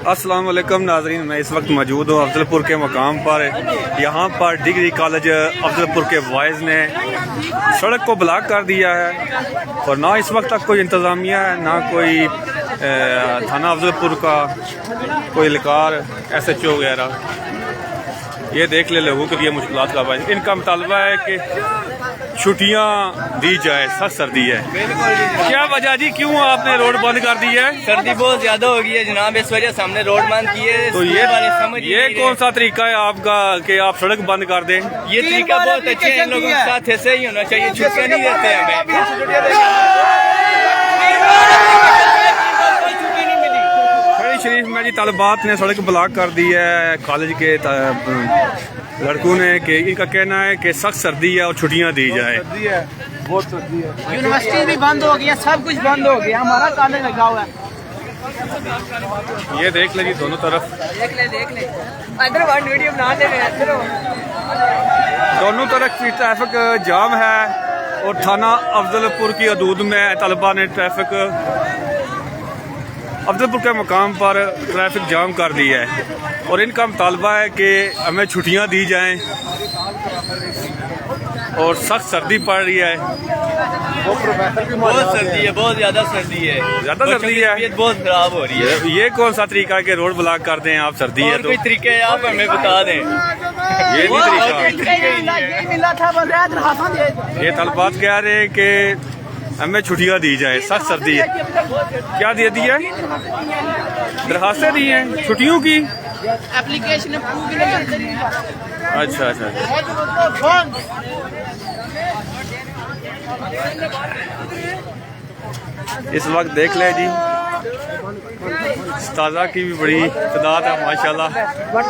अस्सलाम वालेकुम नाजरीन, मैं इस वक्त मौजूद हूँ अफजलपुर के मकाम पर। यहाँ पर डिग्री कॉलेज अफजलपुर के बॉयज़ ने सड़क को ब्लॉक कर दिया है और ना इस वक्त तक कोई इंतज़ामिया है, ना कोई थाना अफजलपुर का कोई एहलकार SHO वगैरह। ये देख ले लोगों के लिए मुश्किलात का बात। इनका मुतालबा है कि छुट्टियाँ दी जाए, सख्त सर्दी है। क्या वजह जी, क्यों आपने रोड बंद कर दी है? सर्दी बहुत ज्यादा हो गई है जनाब, इस वजह से हमने रोड बंद की है। तो ये कौन सा तरीका है आपका कि आप सड़क बंद कर दें? ये तरीका बहुत अच्छा है, इन लोगों के साथ ऐसे ही होना चाहिए। छुट्टियाँ नहीं देते हमें। शरीफ में जी तलबात ने सड़क ब्लॉक कर दी है कॉलेज के लड़कों ने कि इनका कहना है कि सख्त सर्दी है और छुट्टियां दी जाए। बहुत सर्दी है। यूनिवर्सिटी भी बंद हो गया, सब कुछ बंद हो गया, हमारा कॉलेज लगा हुआ है। ये देख ले जी, दोनों तरफ देख ले इधर वीडियो बना ले। दोनों तरफ की ट्रैफिक जाम है और थाना अफजलपुर की हदूद में तलबा ने अफजलपुर के मकाम पर ट्रैफिक जाम कर दिया है और इनका मुतालबा है कि हमें छुट्टियां दी जाएं और सख्त सर्दी पड़ रही है। बहुत सर्दी है, बहुत ज्यादा सर्दी है। ज्यादा सर्दी है, तबीयत बहुत खराब हो रही है। ये कौन सा तरीका है कि रोड ब्लॉक कर दें आप? सर्दी है तो कोई तरीके है, आप हमें बता दें। ये नहीं तरीका। ये तलबात कह रहे हैं कि हमें छुट्टियां दी जाए, सख्त सर्दी है। क्या दे दी है? दरखास्तें दी हैं छुट्टियों की। एप्लीकेशन अच्छा। इस वक्त देख ले जी, ताज़ा की भी बड़ी तादाद है माशाल्लाह और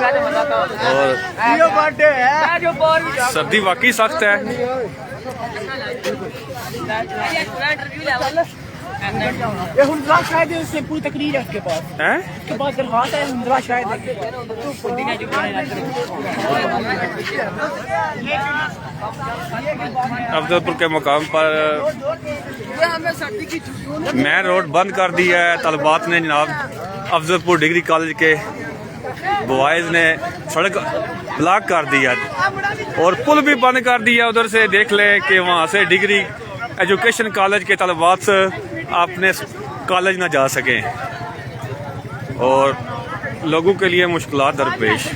सर्दी वाकई सख्त है। शायद उससे पूरी तकरीर है उसके पास हैं? उसके पास दरख्वास्त है शायद। अफजलपुर के मकाम पर मैं रोड बंद कर दिया है तलबात ने जनाब। अफजलपुर डिग्री कॉलेज के बॉयज़ ने सड़क ब्लॉक कर दिया और पुल भी बंद कर दिया। उधर से देख लें कि वहाँ से डिग्री एजुकेशन कॉलेज के तलबात अपने कॉलेज ना जा सकें और लोगों के लिए मुश्किलात दरपेश।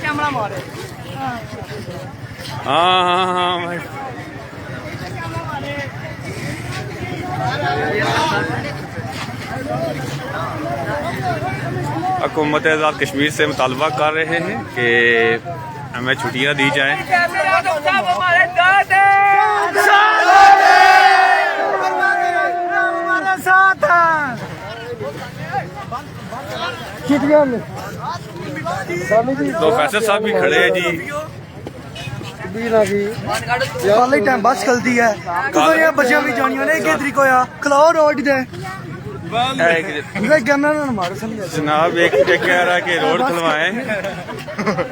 हाँ भाई, हुकूमत आज़ाद कश्मीर से मुतालबा कर रहे हैं कि हमें छुट्टियां दी जाएं। प्रोफेसर साहब भी खड़े हैं जी। टाइम बस चलती है, बच्चे भी जानिया ने के तरीको या खलाओ रोड दे जनाब। एक कह रहा है कि रोड खुलवाएं।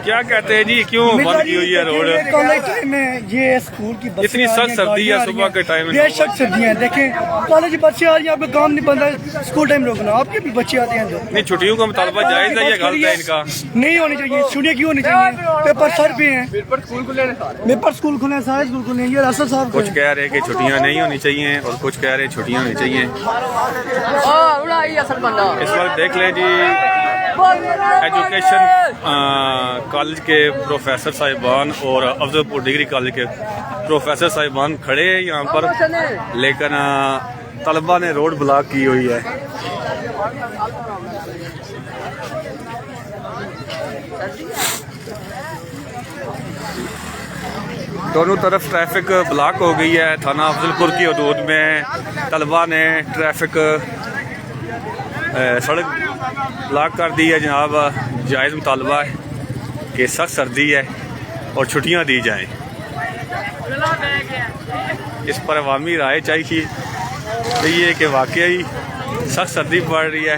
क्या कहते हैं जी, क्यों बंद की हुई है रोड? कॉलेज टाइम में ये स्कूल की इतनी सख्त सर्दी है सुबह के टाइम में। ये सख्त सर्दी है। देखें कॉलेज बच्चे आ रही है, आपका काम नहीं बनता, स्कूल टाइम रोकना। आपके भी बच्चे आते हैं जो नहीं, छुट्टियों का मुतालबा जायज है या गलत है इनका? नहीं होनी चाहिए, छुट्टियाँ क्यों होनी चाहिए? पेपर सर पे हैं, पेपर स्कूल खुले, सारे स्कूल खुले। ये रास्ता साहब कुछ कह रहे हैं कि छुट्टियां नहीं होनी चाहिए और कुछ कह रहे हैं छुट्टियां होनी चाहिए। इस वक्त देख लें जी, एजुकेशन कॉलेज के प्रोफेसर साहिबान और अफजलपुर डिग्री कॉलेज के प्रोफेसर साहिबान खड़े हैं यहाँ पर, लेकिन तलबा ने रोड ब्लॉक की हुई है। दोनों तरफ ट्रैफिक ब्लॉक हो गई है। थाना अफजलपुर की हदूद में तलबा ने ट्रैफिक सड़क ब्लॉक कर दी है जनाब। जायज़ मुतालबा है कि सख्त सर्दी है और छुट्टियां दी जाएं। इस पर अवामी राय चाहिए ये कि वाकई सख्त सर्दी पड़ रही है।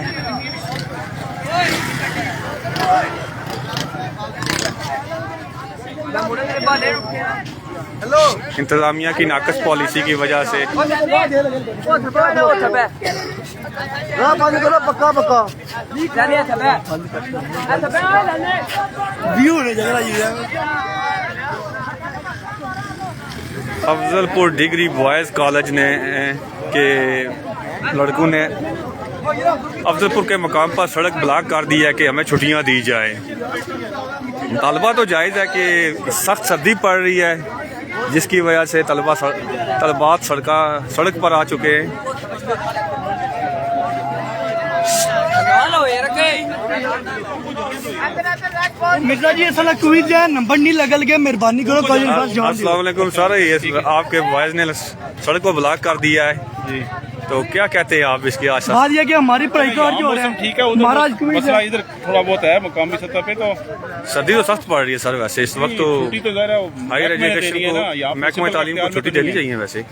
इंतज़ामिया की नाकस पॉलिसी की वजह से राह बंद करो पक्का पक्का व्यू होने जगह ये अफजलपुर डिग्री बॉयज़ कॉलेज ने के लड़कों ने अफजलपुर के मकाम पर सड़क ब्लॉक कर दी है कि हमें छुट्टियां दी जाए। तलबा तो जायज़ है कि सख्त सर्दी पड़ रही है जिसकी वजह से तलबात सड़क पर आ चुके हैं। मिर्जा जी ऐसा क्विज है नंबर नहीं लगल गया मेहरबानी करो कॉलेज पास जाओ। अस्सलाम वालेकुम सर, ये आपके बॉयज़ ने सड़क को ब्लॉक कर दिया है जी, तो क्या कहते हैं आप इसकी आशा? बात यह कि हमारी पढ़ाई का जो हो रहा है ठीक है, हमारा आज क्विज मसला है। इधर थोड़ा बहुत है मुकामी सतह पे। तो सर्दी तो सख्त पड़ रही है सर, वैसे इस वक्त तो छुट्टी तो ज़रा हायर एजुकेशन को महकमा तालीम को छुट्टी देनी चाहिए वैसे।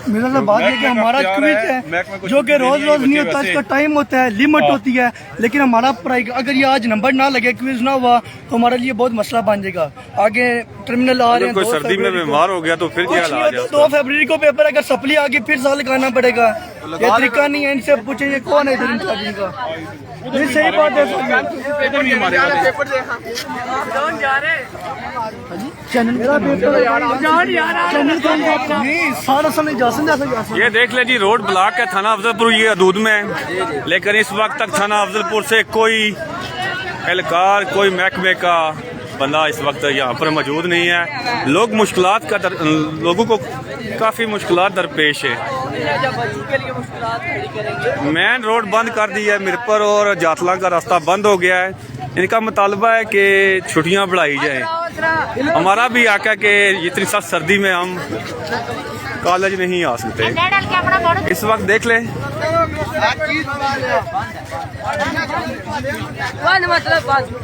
मेरा तो बात है कि हमारा क्विज है जो कि रोज रोज नहीं होता, इसका टाइम होता है, लिमिट होती है। लेकिन हमारा पढ़ाई अगर ये आज नंबर ना लगे, क्विज ना हुआ तो हमारे लिए बहुत मसला बन जाएगा। आगे टर्मिनल आ रहे हैं, कोई सर्दी में बीमार हो गया तो फिर क्या इलाज है? 2 फरवरी को पेपर, अगर सप्ली आगे फिर साल लगाना पड़ेगा। ये तरीका नहीं है, इनसे पूछे ये कौन है इधर इंचार्ज का। ये सही बात है। चैनल मेरा पेपर नहीं सारा समय ये देख ले जी, रोड ब्लॉक है थाना अफजलपुर ये हदूद में, लेकिन इस वक्त तक थाना अफजलपुर से कोई एहलकार कोई महकमे का बंदा इस वक्त यहाँ पर मौजूद नहीं है। लोगों को काफ़ी मुश्किलात दरपेश है। मेन रोड बंद कर दी है मिरपुर और जातला का रास्ता बंद हो गया है। इनका मुतालबा है कि छुट्टियां बढ़ाई जाएं। हमारा भी आका कि इतनी सख्त सर्दी में हम कॉलेज नहीं आ सकते। इस वक्त देख लें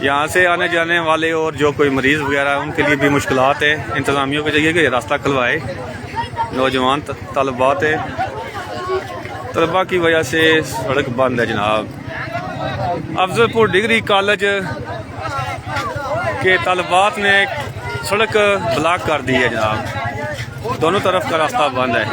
यहाँ से आने जाने वाले और जो कोई मरीज वगैरह उनके लिए भी मुश्किलात है। इंतजामियों को चाहिए कि रास्ता खुलवाए। नौजवान तलबात है, तलबा की वजह से सड़क बंद है जनाब। अफजलपुर डिग्री कॉलेज के तलबात ने सड़क ब्लॉक कर दी है जनाब, दोनों तरफ का रास्ता बंद है।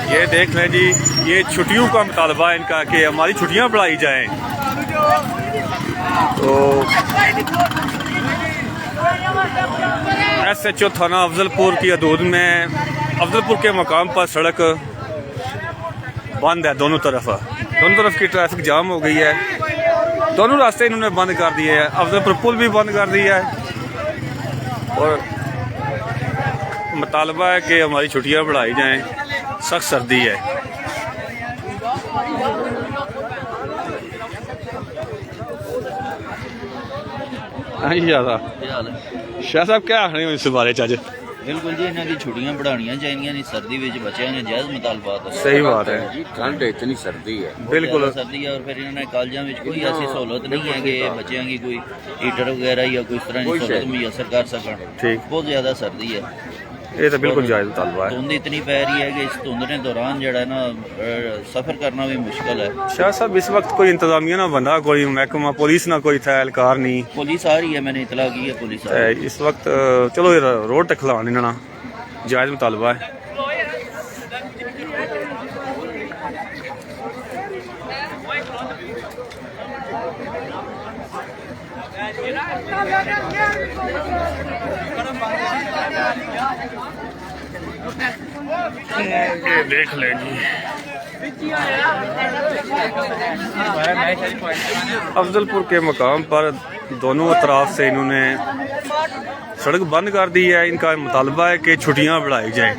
ये देख लें जी, ये छुट्टियों का मुतालबा है इनका कि हमारी छुट्टियां बढ़ाई जाएं। तो SHO थाना अफजलपुर की हदूद में अफजलपुर के मकाम पर सड़क बंद है, दोनों तरफ की ट्रैफिक जाम हो गई है। दोनों रास्ते इन्होंने बंद कर दिए हैं। अफजलपुर पुल भी बंद कर दिया है और मुतालबा है कि हमारी छुट्टियां बढ़ाई जाएं, सख्त सर्दी है। हाँ जी ज़्यादा शाह साहब क्या आखने इस बारे च अज? बिल्कुल जी, इन्हों की छुट्टियां बढ़ानियां चाहिए नहीं। सर्दी में बच्चों ने जायज़ मुतालबात है। सही बात है, ठंड इतनी सर्दी है, बिल्कुल सर्दी है। और फिर इन्होंने कॉलेजों में कोई ऐसी सहूलत नहीं है कि बच्चों की कोई हीटर वगैरह या कोई इस तरह की सहूलत मुयसर कर सकन। ठीक, बहुत ज़्यादा सर्दी है। ये तो बिल्कुल जायज़ मुतालबा है। धुंध इतनी पै रही है कि इस धुंध के दौरान जो है ना सफ़र करना भी मुश्किल है। शाह साहब इस वक्त कोई इंतजामिया ना बंदा, कोई महकमा पुलिस ना कोई था, एहलकार नहीं। पुलिस आ रही है, मैंने इतला की है पुलिस आ रही है। इस वक्त चलो रोड तक खिलाने ना जायज़ मुतालबा है। ये देख लेंगे अफजलपुर के मकाम पर दोनों अतराफ से इन्होंने सड़क बंद कर दी है। इनका मुतालबा है कि छुट्टियां बढ़ाई जाएं।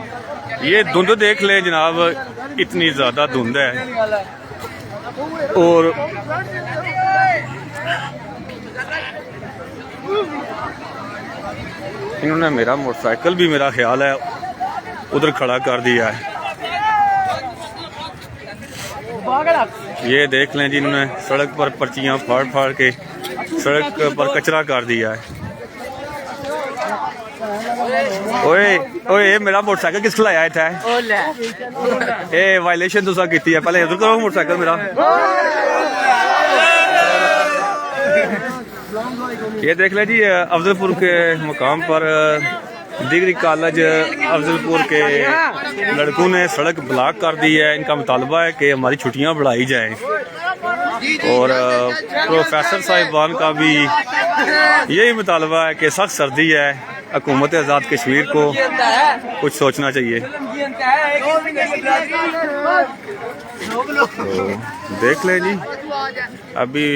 ये धुंध देख लें जनाब, इतनी ज़्यादा धुंध है और इन्होंने मेरा मोटरसाइकिल भी मेरा ख्याल है उधर खड़ा कर दिया है। ये देख लें जी, इन्होंने सड़क पर पर्चियां फाड़ फाड़ के सड़क पर कचरा कर दिया है। ओए ओए मेरा मोटरसाइकिल किस लाया था? ए वायलेशन तुसा की है, पहले इधर करो मोटरसाइकिल मेरा। ये देख ले जी अफजलपुर के मुकाम पर डिग्री कॉलेज अफजलपुर के लड़कों ने सड़क ब्लॉक कर दी है। इनका मुतालबा है कि हमारी छुट्टियां बढ़ाई जाएं और प्रोफेसर साहिबान का भी यही मुतालबा है कि सख्त सर्दी है, हुकूमत आज़ाद कश्मीर को कुछ सोचना चाहिए। तो देख लें जी अभी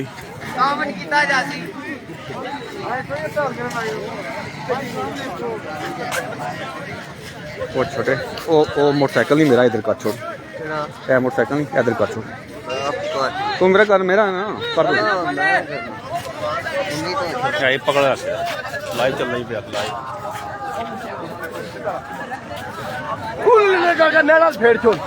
वो छोटे वो मोटरसाइकिल नहीं मेरा, इधर का छोड़ मोटरसाइकिल नहीं इधर का छोड़। तू मेरा कर, मेरा है ना कर दो। ये पकड़ लाइव चल रही है लाइव। फेर छोड़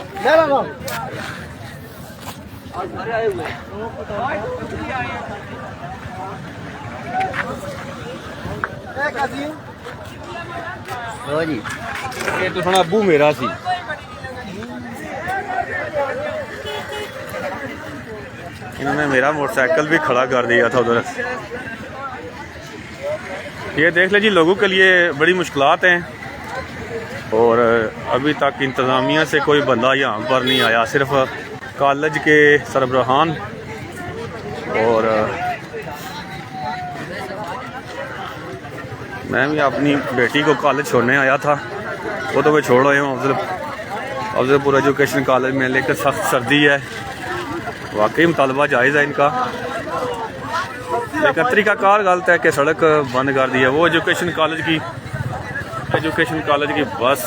ये तो थोड़ा अबू मेरा सी। इन्होंने मेरा मोटरसाइकिल भी खड़ा कर दिया था उधर। ये देख ले जी लोगों के लिए बड़ी मुश्किलात हैं और अभी तक इंतज़ामिया से कोई बंदा यहाँ पर नहीं आया, सिर्फ कॉलेज के सरबराहान और मैं भी अपनी बेटी को कॉलेज छोड़ने आया था, वो तो मैं छोड़ रहा हूँ अफजलपुर एजुकेशन कॉलेज में, लेकर सख्त सर्दी है। वाकई मुतालबा जायज़ है इनका, लेकिन तरीक़ाकार गलत है कि सड़क बंद कर दी है। वो एजुकेशन कॉलेज की बस,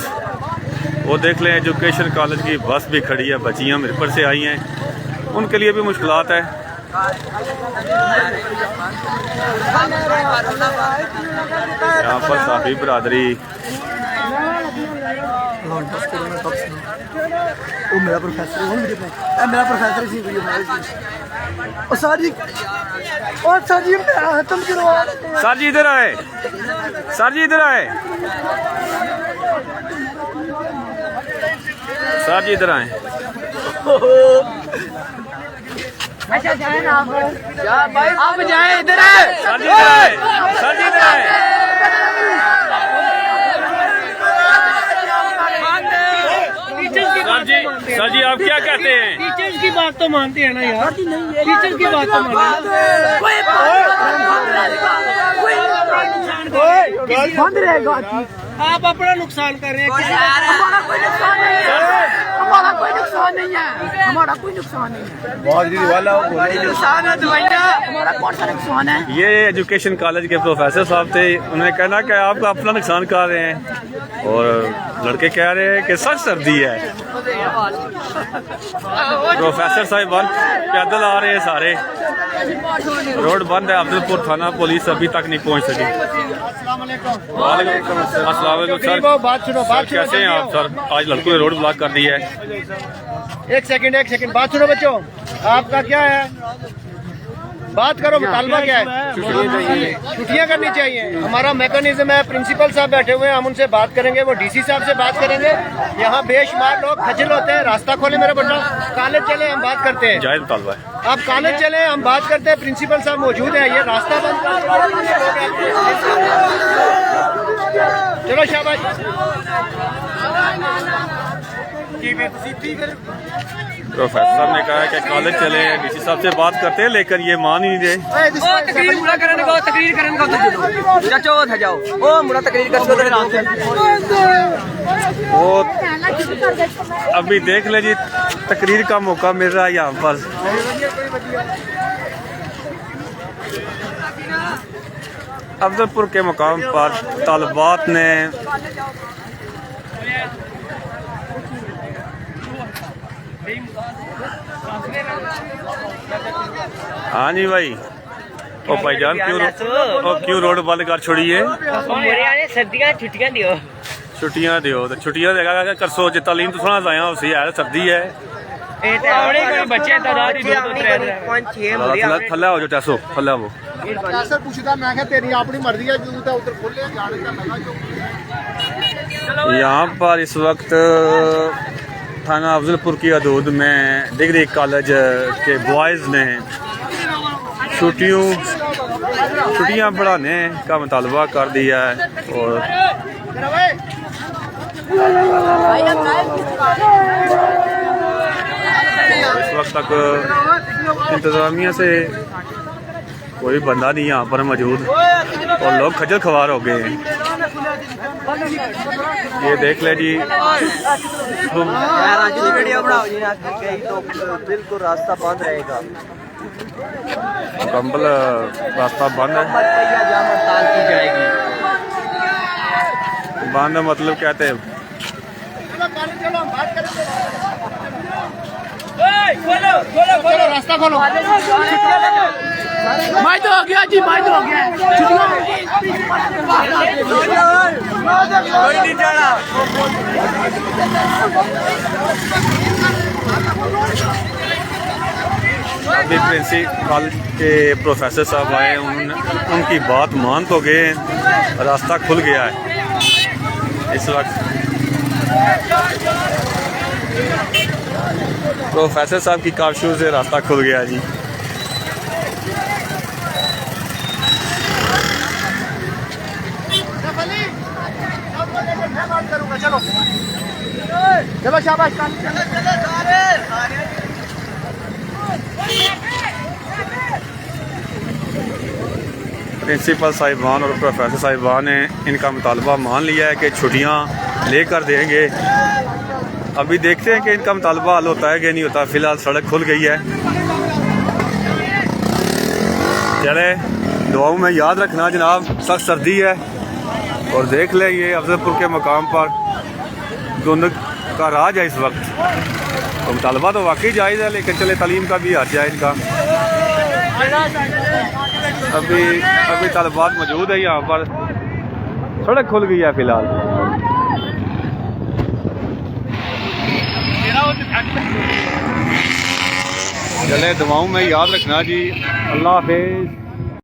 वो देख लें एजुकेशन कॉलेज की बस भी खड़ी है, बच्चियाँ मेरे पर से आई हैं, उनके लिए भी मुश्किलात है। यहाँ पर साफी बरादरी मेरा प्रोफेसर सर जी खत्म करवा। सर जी इधर आए, सर जी इधर आए, सर जी इधर आए। अच्छा जाए ना आप जाए इधर है। सर जी इधर आए, सर जी इधर आए। सर जी आप क्या कहते हैं? टीचर्स की बात तो मानते हैं ना यार, टीचर्स की बात तो मानते हैं। बंद रहेगा, आप अपना नुकसान कर रहे हैं। हमारा कोई नुकसान नहीं है, हमारा कोई नुकसान नहीं है, हमारा कोई नुकसान नहीं है। नुकसान है दवाइयाँ, हमारा कौन सा नुकसान है? ये एजुकेशन कॉलेज के प्रोफेसर साहब थे, उन्होंने कहना कि आप अपना नुकसान कर रहे हैं और लड़के कह रहे हैं कि सख्त सर्दी है। प्रोफेसर साहिबान पैदल आ रहे हैं सारे, रोड बंद है। अफजलपुर थाना पुलिस अभी तक नहीं पहुंच सकी। वालेकुम अस्सलाम सर, कैसे हैं आप सर? आज लड़कों ने रोड ब्लॉक कर दी है। एक सेकंड बात सुनो बच्चों, आपका क्या है? बात करो, मुतालबा क्या है? छुट्टियां करनी चाहिए। हमारा मैकेनिज्म है, प्रिंसिपल साहब बैठे हुए हैं, हम उनसे बात करेंगे, वो डीसी साहब से बात करेंगे। यहाँ बेशुमार लोग खजल होते हैं, रास्ता खोले मेरा बेटा, कॉलेज चले हम बात करते हैं। जायज़ मुतालबा है, आप कॉलेज चले हम बात करते हैं, प्रिंसिपल साहब मौजूद है, ये रास्ता बंद कर। चलो शाबाश। प्रोफेसर साहब ने कहा कि कॉलेज चले, डीसी साहब से बात करते हैं, लेकर ये मान ही नहीं रहे। तकरीर पूरा करने को चाचो था जाओ ओ मुड़ा तकरीर कर वो अभी देख ले जी, तकरीर का मौका मिल रहा है यहाँ पर। अफजलपुर के मुकाम पर तालिबात ने हाँ जी भाई, ओ भाईजान क्यों रोड बंद कर छोड़ी है? सर्दियां छुट्टियां दियो, छुट्टियां दियो तो छुट्टियां देगा कर सो जे तालीम तो थोड़ा जाया उसी है, सर्दी है। बच्चे थल्ले हो जो टैसो थल्ले वो यहाँ पर इस वक्त थाना अफजलपुर की हदूद में डिग्री कॉलेज के बॉयज़ ने छुट्टियों छुट्टियां बढ़ाने का मुतालबा कर दिया है और इस वक्त तक इंतज़ामिया से कोई बंदा नहीं यहाँ पर मौजूद और लोग खजल खवार हो गए हैं। ये देख ले जी, वीडियो बनाओ जी, तो बिल्कुल रास्ता बंद रहेगा। मुकम्मल रास्ता बंद है। हड़ताल की जाएगी। बंद मतलब कहते हैं रास्ता खोलो। मैं तो हो गया जी, मैं तो हो गया। कोई नहीं जाना। अभी प्रिंसिपल के प्रोफेसर साहब आए, उनकी बात मान तो गए, रास्ता खुल गया है। इस वक्त प्रोफेसर साहब की कारशूर से रास्ता खुल गया जी। चलो शाबाश। प्रिंसिपल साहिबान और प्रोफेसर साहिबान ने इनका मुतालबा मान लिया है कि छुट्टियां लेकर देंगे। अभी देखते हैं कि इनका मुतालबा हल होता है कि नहीं होता। फिलहाल सड़क खुल गई है। चले, दुआओं में याद रखना जनाब, सख्त सर्दी है और देख ले ये अफजलपुर के मकाम पर धुंध का राज है इस वक्त। तो मुतालबा तो वाकई जायज़ है, लेकिन चले तालीम का भी हर्ज है इनका। अभी तलबात मौजूद है यहाँ पर, सड़क खुल गई है फिलहाल। चले, दुआओं में याद रखना जी। अल्लाह हाफिज़।